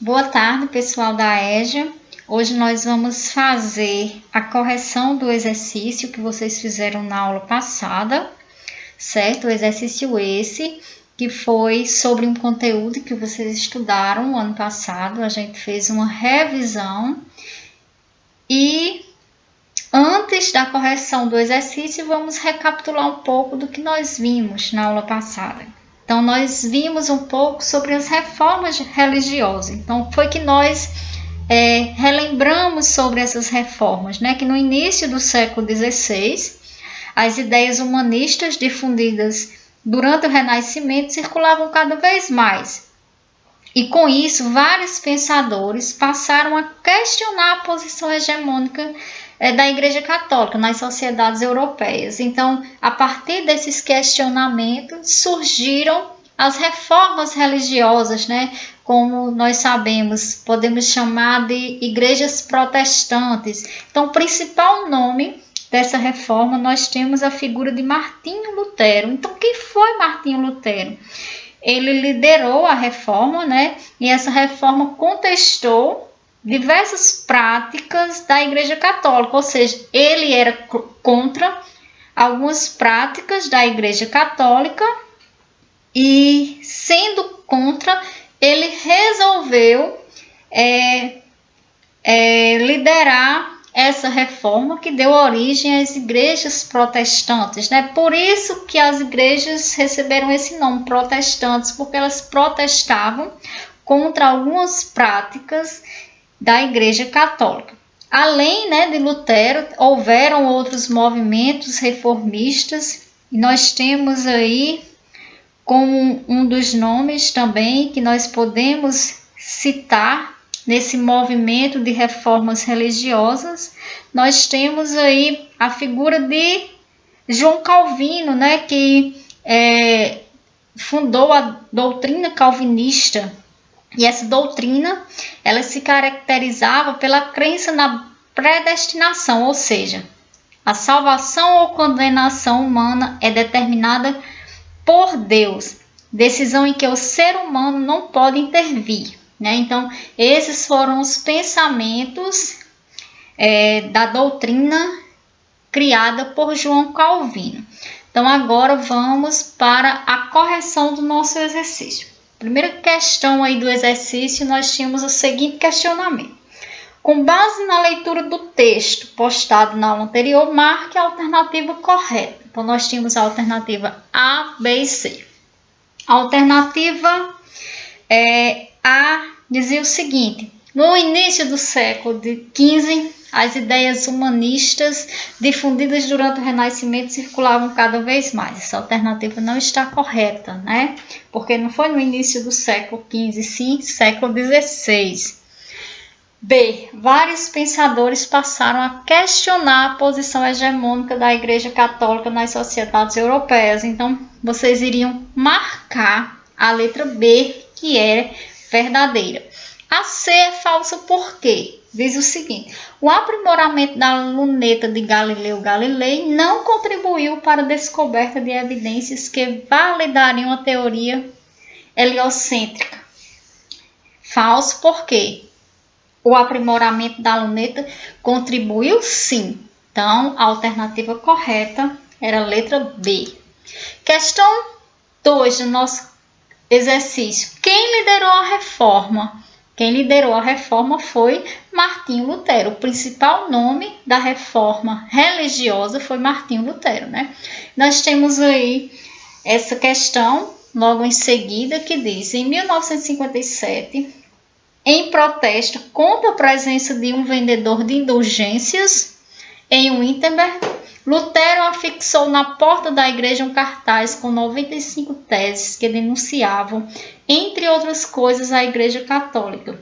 Boa tarde, pessoal da EJA. Hoje nós vamos fazer a correção do exercício que vocês fizeram na aula passada, certo? O exercício esse que foi sobre um conteúdo que vocês estudaram no ano passado. A gente fez uma revisão e antes da correção do exercício, vamos recapitular um pouco do que nós vimos na aula passada. Então, nós vimos um pouco sobre as reformas religiosas. Então, foi que nós relembramos sobre essas reformas, né? Que no início do século XVI, as ideias humanistas difundidas durante o Renascimento circulavam cada vez mais. E com isso, vários pensadores passaram a questionar a posição hegemônica da Igreja Católica nas sociedades europeias. Então, a partir desses questionamentos, surgiram as reformas religiosas, né? Como nós sabemos, podemos chamar de igrejas protestantes. Então, o principal nome dessa reforma, nós temos a figura de Martinho Lutero. Então, quem foi Martinho Lutero? Ele liderou a reforma, né? E essa reforma contestou diversas práticas da Igreja Católica, ou seja, ele era contra algumas práticas da Igreja Católica e, sendo contra, ele resolveu liderar essa reforma que deu origem às igrejas protestantes, né? Por isso que as igrejas receberam esse nome, protestantes, porque elas protestavam contra algumas práticas da Igreja Católica. Além, né, de Lutero, houveram outros movimentos reformistas, e nós temos aí como um dos nomes também que nós podemos citar nesse movimento de reformas religiosas, nós temos aí a figura de João Calvino, né, que fundou a doutrina calvinista. E essa doutrina, ela se caracterizava pela crença na predestinação, ou seja, a salvação ou condenação humana é determinada por Deus, decisão em que o ser humano não pode intervir, né? Então, esses foram os pensamentos da doutrina criada por João Calvino. Então, agora vamos para a correção do nosso exercício. Primeira questão aí do exercício, nós tínhamos o seguinte questionamento. Com base na leitura do texto postado na aula anterior, marque a alternativa correta. Então, nós tínhamos a alternativa A, B e C. A alternativa A dizia o seguinte: no início do século XV, as ideias humanistas difundidas durante o Renascimento circulavam cada vez mais. Essa alternativa não está correta, né? Porque não foi no início do século XV, sim, século XVI. B. Vários pensadores passaram a questionar a posição hegemônica da Igreja Católica nas sociedades europeias. Então, vocês iriam marcar a letra B, que é verdadeira. A C é falsa por quê? Diz o seguinte: o aprimoramento da luneta de Galileu Galilei não contribuiu para a descoberta de evidências que validariam a teoria heliocêntrica. Falso por quê? O aprimoramento da luneta contribuiu sim. Então, a alternativa correta era a letra B. Questão 2 do nosso exercício. Quem liderou a reforma? Quem liderou a reforma foi Martinho Lutero. O principal nome da reforma religiosa foi Martinho Lutero, né? Nós temos aí essa questão logo em seguida que diz: em 1957, em protesto contra a presença de um vendedor de indulgências em Wittenberg, Lutero afixou na porta da igreja um cartaz com 95 teses que denunciavam, entre outras coisas, a Igreja Católica.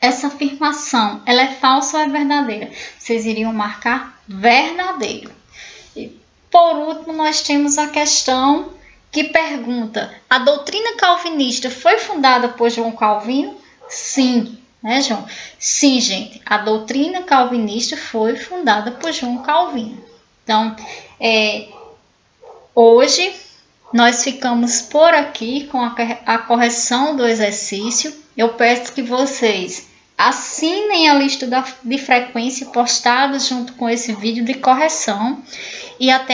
Essa afirmação, ela é falsa ou é verdadeira? Vocês iriam marcar verdadeiro. E, por último, nós temos a questão que pergunta: a doutrina calvinista foi fundada por João Calvino? Sim, né, João? Sim, gente, a doutrina calvinista foi fundada por João Calvino. Então, hoje nós ficamos por aqui com a correção do exercício. eu peço que vocês assinem a lista de frequência postada junto com esse vídeo de correção e até